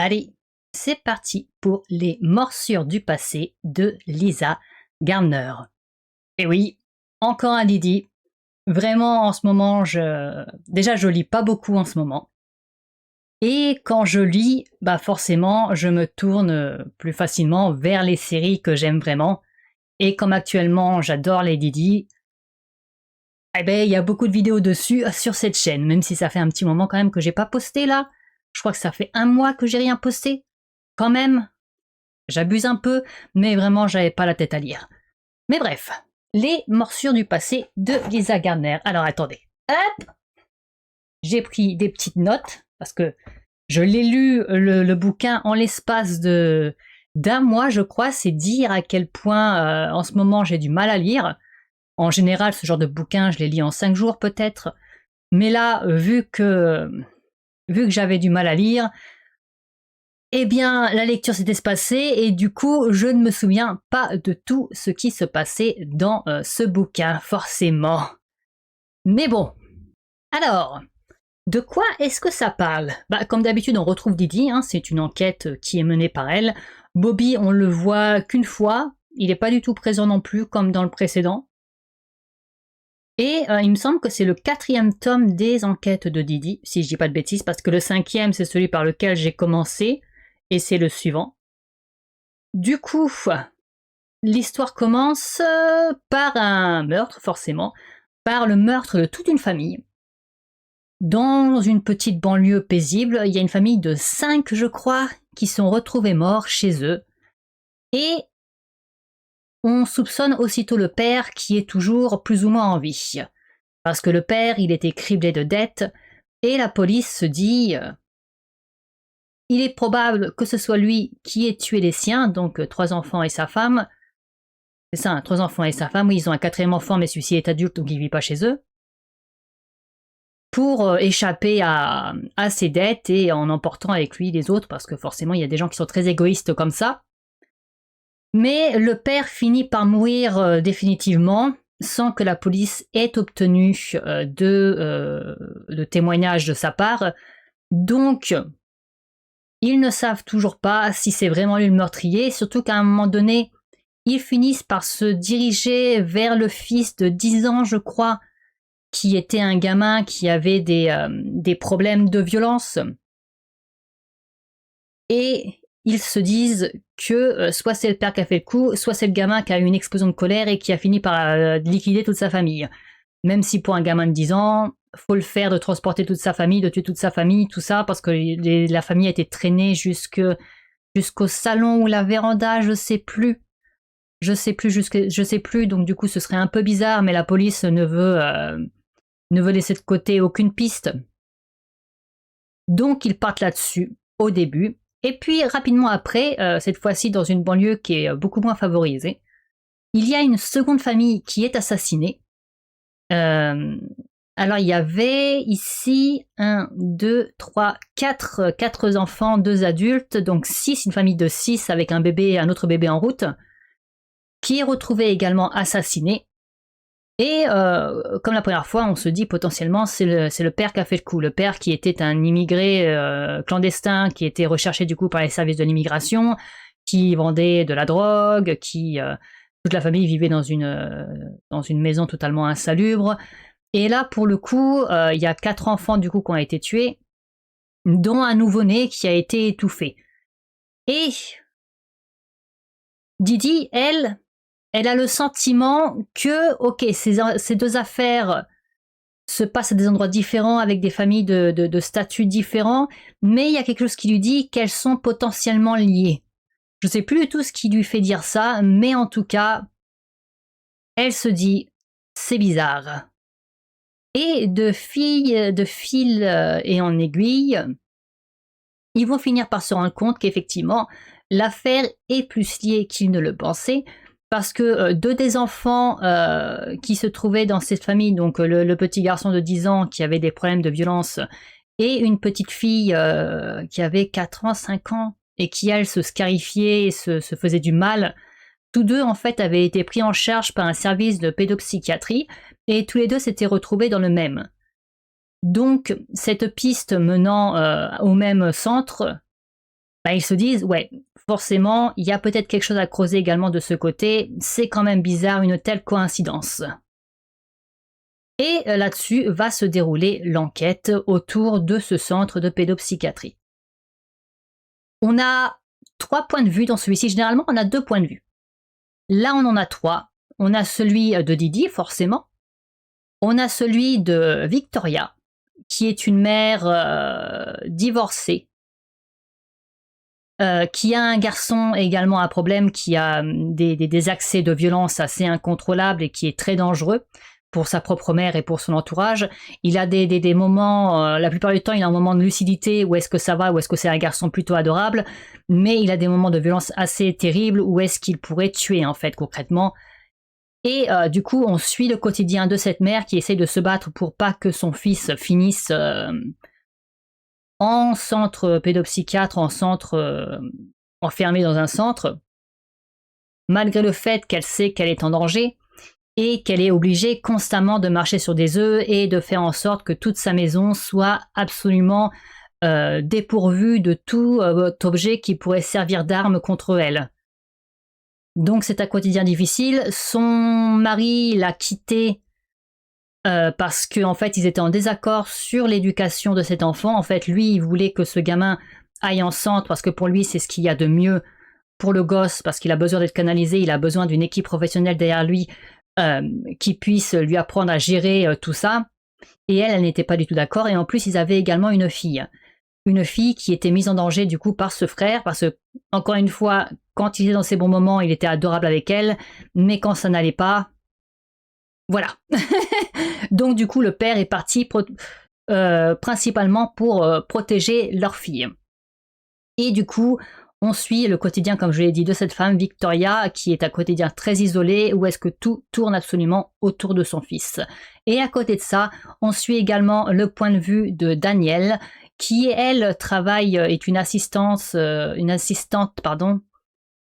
Allez, c'est parti pour les morsures du passé de Lisa Gardner. Et oui, encore un Didi. Vraiment, en ce moment, déjà, je lis pas beaucoup en ce moment. Et quand je lis, bah forcément, je me tourne plus facilement vers les séries que j'aime vraiment. Et comme actuellement, j'adore les Didi, eh ben, il y a beaucoup de vidéos dessus sur cette chaîne, même si ça fait un petit moment quand même que j'ai pas posté là. Je crois que ça fait un mois que j'ai rien posté. Quand même, j'abuse un peu, mais vraiment, j'avais pas la tête à lire. Mais bref, les morsures du passé de Lisa Gardner. Alors attendez, hop, j'ai pris des petites notes parce que je l'ai lu le bouquin en l'espace d'un mois, je crois. C'est dire à quel point en ce moment j'ai du mal à lire. En général, ce genre de bouquin, je les lis en 5 jours peut-être. Mais là, vu que j'avais du mal à lire, eh bien, la lecture s'est espacée et du coup, je ne me souviens pas de tout ce qui se passait dans ce bouquin, forcément. Mais bon. Alors, de quoi est-ce que ça parle? Bah, comme d'habitude, on retrouve Didi, hein, c'est une enquête qui est menée par elle. Bobby, on le voit qu'une fois, il n'est pas du tout présent non plus, comme dans le précédent. Et il me semble que c'est le 4e tome des enquêtes de Didi, si je dis pas de bêtises, parce que le 5e, c'est celui par lequel j'ai commencé, et c'est le suivant. Du coup, l'histoire commence par un meurtre, forcément, par le meurtre de toute une famille. Dans une petite banlieue paisible, il y a une famille de 5, je crois, qui sont retrouvés morts chez eux. Et on soupçonne aussitôt le père qui est toujours plus ou moins en vie. Parce que le père, il était criblé de dettes, et la police se dit il est probable que ce soit lui qui ait tué les siens, donc 3 enfants et sa femme. C'est ça, 3 enfants et sa femme, oui, ils ont un 4e enfant, mais celui-ci est adulte, donc il ne vit pas chez eux. Pour échapper à ses dettes et en emportant avec lui les autres, parce que forcément il y a des gens qui sont très égoïstes comme ça. Mais le père finit par mourir définitivement, sans que la police ait obtenu de témoignages de sa part. Donc, ils ne savent toujours pas si c'est vraiment lui le meurtrier, surtout qu'à un moment donné, ils finissent par se diriger vers le fils de 10 ans, je crois, qui était un gamin qui avait des problèmes de violence. Et ils se disent que soit c'est le père qui a fait le coup, soit c'est le gamin qui a eu une explosion de colère et qui a fini par liquider toute sa famille. Même si pour un gamin de 10 ans, faut le faire de transporter toute sa famille, de tuer toute sa famille, tout ça, parce que la famille a été traînée jusqu'au salon ou la véranda, je sais plus. Je sais plus, donc du coup ce serait un peu bizarre, mais la police ne veut laisser de côté aucune piste. Donc ils partent là-dessus au début. Et puis rapidement après, cette fois-ci dans une banlieue qui est beaucoup moins favorisée, il y a une seconde famille qui est assassinée. Alors il y avait ici 1, 2, 3, 4 enfants, 2 adultes, donc 6, une famille de 6 avec un autre bébé en route, qui est retrouvé également assassiné. Et comme la première fois, on se dit potentiellement c'est le père qui a fait le coup. Le père qui était un immigré clandestin, qui était recherché du coup par les services de l'immigration, qui vendait de la drogue, toute la famille vivait dans une maison totalement insalubre. Et là, pour le coup, il y a 4 enfants du coup qui ont été tués, dont un nouveau-né qui a été étouffé. Et Didi, elle a le sentiment que, ok, ces 2 affaires se passent à des endroits différents, avec des familles de statuts différents, mais il y a quelque chose qui lui dit qu'elles sont potentiellement liées. Je ne sais plus du tout ce qui lui fait dire ça, mais en tout cas, elle se dit, c'est bizarre. Et de fil et en aiguille, ils vont finir par se rendre compte qu'effectivement, l'affaire est plus liée qu'ils ne le pensaient, parce que 2 des enfants qui se trouvaient dans cette famille, donc le petit garçon de 10 ans qui avait des problèmes de violence, et une petite fille qui avait 4 ans, 5 ans, et qui, elle, se scarifiait et se faisait du mal, tous 2, en fait, avaient été pris en charge par un service de pédopsychiatrie, et tous les 2 s'étaient retrouvés dans le même. Donc, cette piste menant au même centre bah, ils se disent, ouais, forcément, il y a peut-être quelque chose à creuser également de ce côté, c'est quand même bizarre une telle coïncidence. Et là-dessus va se dérouler l'enquête autour de ce centre de pédopsychiatrie. On a 3 points de vue dans celui-ci, généralement on a 2 points de vue. Là on en a 3. On a celui de Didi, forcément. On a celui de Victoria, qui est une mère divorcée, qui a un garçon également à problème, qui a des accès de violence assez incontrôlables et qui est très dangereux pour sa propre mère et pour son entourage. Il a des moments, la plupart du temps, il a un moment de lucidité où est-ce que ça va, où est-ce que c'est un garçon plutôt adorable, mais il a des moments de violence assez terribles où est-ce qu'il pourrait tuer en fait concrètement. Et du coup, on suit le quotidien de cette mère qui essaye de se battre pour pas que son fils finisse en centre pédopsychiatre, en centre enfermé dans un centre, malgré le fait qu'elle sait qu'elle est en danger et qu'elle est obligée constamment de marcher sur des œufs et de faire en sorte que toute sa maison soit absolument dépourvue de tout objet qui pourrait servir d'arme contre elle. Donc c'est un quotidien difficile. Son mari l'a quittée parce qu'en fait ils étaient en désaccord sur l'éducation de cet enfant. En fait, lui, il voulait que ce gamin aille en centre parce que pour lui c'est ce qu'il y a de mieux pour le gosse, parce qu'il a besoin d'être canalisé, il a besoin d'une équipe professionnelle derrière lui qui puisse lui apprendre à gérer tout ça. Et elle n'était pas du tout d'accord. Et en plus, ils avaient également une fille. Une fille qui était mise en danger du coup par ce frère, parce que, encore une fois, quand il était dans ses bons moments, il était adorable avec elle, mais quand ça n'allait pas, voilà. Donc du coup, le père est parti principalement pour protéger leur fille. Et du coup, on suit le quotidien, comme je l'ai dit, de cette femme, Victoria, qui est un quotidien très isolé, où est-ce que tout tourne absolument autour de son fils. Et à côté de ça, on suit également le point de vue de Danielle, qui, elle, travaille, est une assistante, dans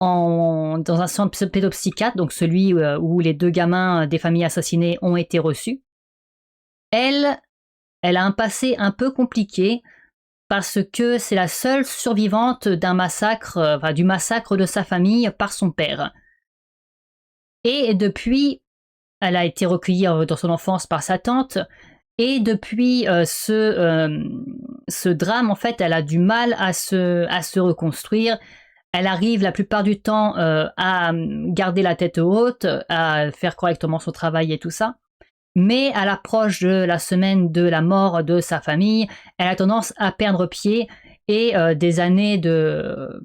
un centre pédopsychiatre, donc celui où les 2 gamins des familles assassinées ont été reçus. Elle a un passé un peu compliqué, parce que c'est la seule survivante d'un massacre, du massacre de sa famille par son père. Et depuis, elle a été recueillie dans son enfance par sa tante, et depuis ce drame, en fait, elle a du mal à se reconstruire. Elle arrive la plupart du temps à garder la tête haute, à faire correctement son travail et tout ça. Mais à l'approche de la semaine de la mort de sa famille, elle a tendance à perdre pied et des années de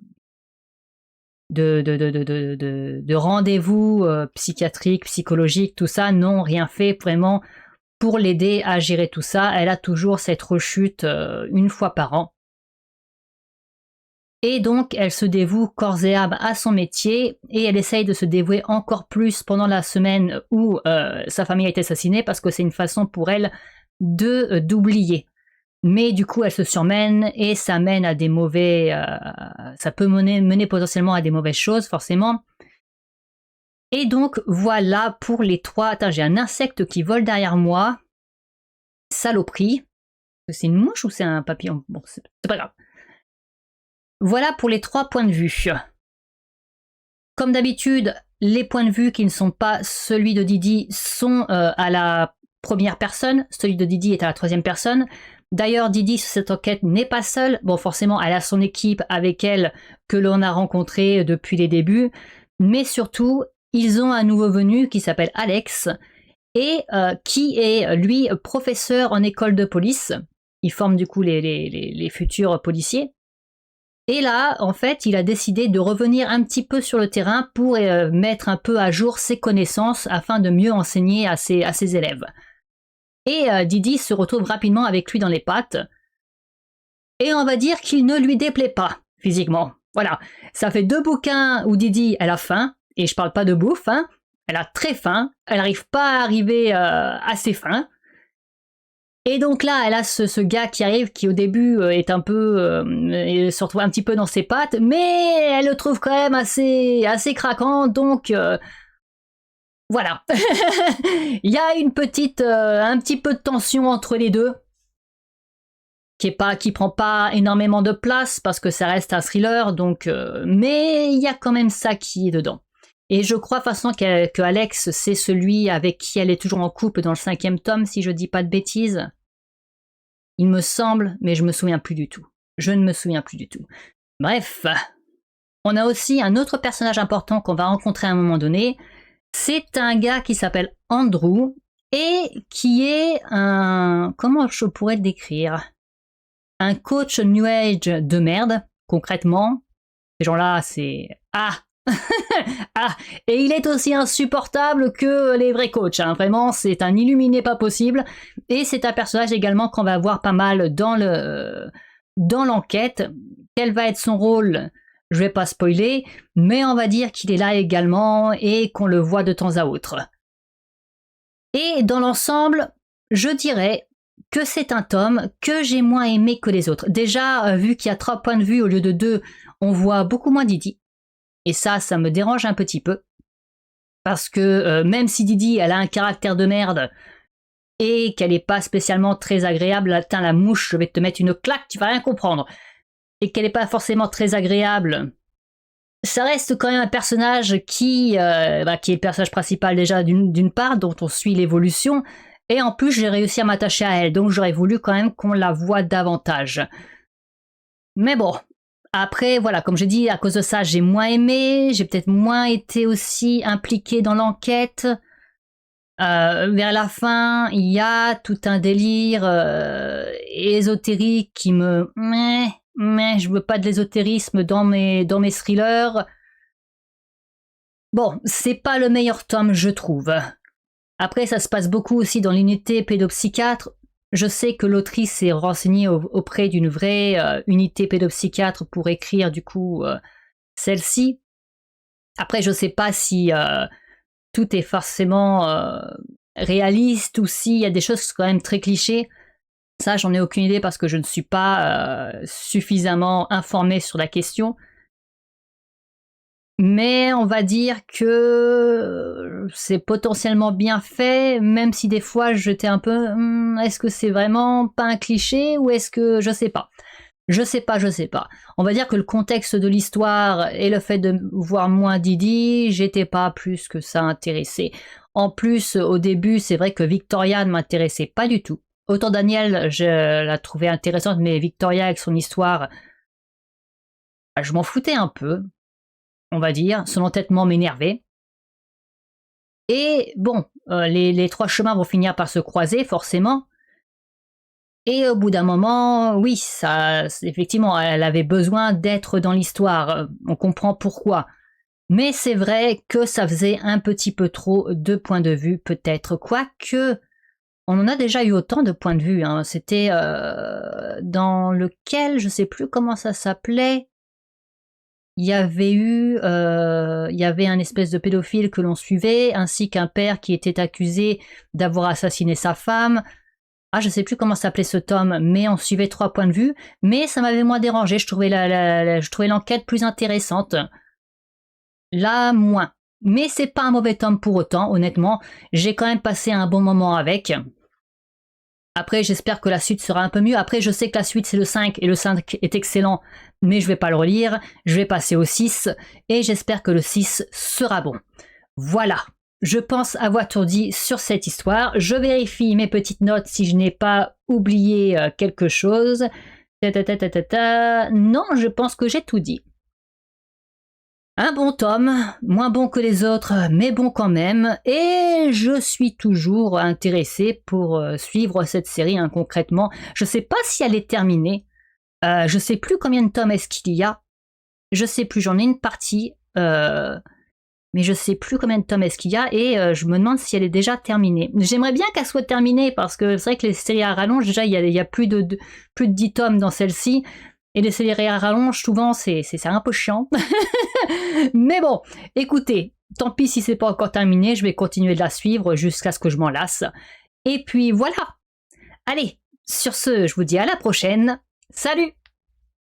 rendez-vous psychiatriques, psychologiques, tout ça, n'ont rien fait vraiment pour l'aider à gérer tout ça. Elle a toujours cette rechute une fois par an. Et donc, elle se dévoue corps et âme à son métier et elle essaye de se dévouer encore plus pendant la semaine où sa famille a été assassinée parce que c'est une façon pour elle de d'oublier. Mais du coup, elle se surmène et ça mène à des mauvais... ça peut mener potentiellement à des mauvaises choses, forcément. Et donc, voilà pour les 3... Attends, j'ai un insecte qui vole derrière moi. Saloperie. C'est une mouche ou c'est un papillon? Bon, c'est pas grave. Voilà pour les 3 points de vue. Comme d'habitude, les points de vue qui ne sont pas celui de Didi sont à la première personne, celui de Didi est à la 3e personne. D'ailleurs, Didi, sur cette enquête, n'est pas seule. Bon, forcément, elle a son équipe avec elle que l'on a rencontrée depuis les débuts. Mais surtout, ils ont un nouveau venu qui s'appelle Alex et qui est, lui, professeur en école de police. Il forme du coup les futurs policiers. Et là, en fait, il a décidé de revenir un petit peu sur le terrain pour mettre un peu à jour ses connaissances afin de mieux enseigner à ses élèves. Et Didi se retrouve rapidement avec lui dans les pattes. Et on va dire qu'il ne lui déplaît pas, physiquement. Voilà, ça fait 2 bouquins où Didi, elle a faim, et je parle pas de bouffe, hein. Elle a très faim, elle n'arrive pas à arriver assez faim. Et donc là, elle a ce gars qui arrive, qui au début est un peu, se retrouve un petit peu dans ses pattes, mais elle le trouve quand même assez craquant, donc voilà. Il y a un petit peu de tension entre les deux. qui prend pas énormément de place parce que ça reste un thriller, donc mais il y a quand même ça qui est dedans. Et je crois de toute façon que Alex, c'est celui avec qui elle est toujours en couple dans le 5e tome, si je dis pas de bêtises. Il me semble, mais je me souviens plus du tout. Je ne me souviens plus du tout. Bref, on a aussi un autre personnage important qu'on va rencontrer à un moment donné. C'est un gars qui s'appelle Andrew et qui est un... Comment je pourrais le décrire? Un coach New Age de merde, concrètement. Ces gens-là, c'est... Ah ah, et il est aussi insupportable que les vrais coachs, hein. Vraiment, c'est un illuminé pas possible, et c'est un personnage également qu'on va voir pas mal dans l'enquête. Quel va être son rôle? Je vais pas spoiler, mais on va dire qu'il est là également, et qu'on le voit de temps à autre. Et dans l'ensemble, je dirais que c'est un tome que j'ai moins aimé que les autres. Déjà, vu qu'il y a 3 points de vue au lieu de 2, on voit beaucoup moins Didi. Et ça me dérange un petit peu. Parce que même si Didi, elle a un caractère de merde et qu'elle n'est pas spécialement très agréable, atteint la mouche, je vais te mettre une claque, tu vas rien comprendre. Et qu'elle n'est pas forcément très agréable, ça reste quand même un personnage qui est le personnage principal déjà d'une part, dont on suit l'évolution. Et en plus, j'ai réussi à m'attacher à elle, donc j'aurais voulu quand même qu'on la voie davantage. Mais bon. Après, voilà, comme j'ai dit, à cause de ça, j'ai moins aimé, j'ai peut-être moins été aussi impliqué dans l'enquête. Vers la fin, il y a tout un délire ésotérique qui me... Mais je veux pas de l'ésotérisme dans mes thrillers. Bon, c'est pas le meilleur tome, je trouve. Après, ça se passe beaucoup aussi dans l'unité pédopsychiatre. Je sais que l'autrice s'est renseignée auprès d'une vraie unité pédopsychiatre pour écrire du coup celle-ci. Après, je sais pas si tout est forcément réaliste ou s'il y a des choses qui sont quand même très clichés. Ça, j'en ai aucune idée parce que je ne suis pas suffisamment informée sur la question. Mais on va dire que c'est potentiellement bien fait, même si des fois j'étais un peu est-ce que c'est vraiment pas un cliché ou est-ce que je sais pas. Je sais pas. On va dire que le contexte de l'histoire et le fait de voir moins Didi, j'étais pas plus que ça intéressée. En plus, au début, c'est vrai que Victoria ne m'intéressait pas du tout. Autant Daniel, je la trouvais intéressante, mais Victoria avec son histoire, je m'en foutais un peu. On va dire, son entêtement m'énervait. Et bon, les 3 chemins vont finir par se croiser, forcément. Et au bout d'un moment, oui, ça, effectivement, elle avait besoin d'être dans l'histoire. On comprend pourquoi. Mais c'est vrai que ça faisait un petit peu trop de points de vue, peut-être. Quoique, on en a déjà eu autant de points de vue. Hein. C'était dans lequel, je sais plus comment ça s'appelait. Il y avait un espèce de pédophile que l'on suivait, ainsi qu'un père qui était accusé d'avoir assassiné sa femme. Ah, je sais plus comment s'appelait ce tome, mais on suivait 3 points de vue. Mais ça m'avait moins dérangé, je trouvais l'enquête plus intéressante. Là, moins. Mais c'est pas un mauvais tome pour autant, honnêtement. J'ai quand même passé un bon moment avec. Après, j'espère que la suite sera un peu mieux. Après, je sais que la suite, c'est le 5, et le 5 est excellent, mais je vais pas le relire. Je vais passer au 6, et j'espère que le 6 sera bon. Voilà, je pense avoir tout dit sur cette histoire. Je vérifie mes petites notes si je n'ai pas oublié quelque chose. Non, je pense que j'ai tout dit. Un bon tome, moins bon que les autres, mais bon quand même, et je suis toujours intéressée pour suivre cette série hein, concrètement. Je sais pas si elle est terminée, je sais plus combien de tomes est-ce qu'il y a, je sais plus, j'en ai une partie, mais je sais plus combien de tomes est-ce qu'il y a, et je me demande si elle est déjà terminée. J'aimerais bien qu'elle soit terminée, parce que c'est vrai que les séries à rallonge, déjà il y a plus de 10 tomes dans celle-ci, et les séries à rallonge, souvent c'est un peu chiant. Mais bon, écoutez, tant pis si c'est pas encore terminé, je vais continuer de la suivre jusqu'à ce que je m'en lasse. Et puis voilà. Allez, sur ce, je vous dis à la prochaine. Salut!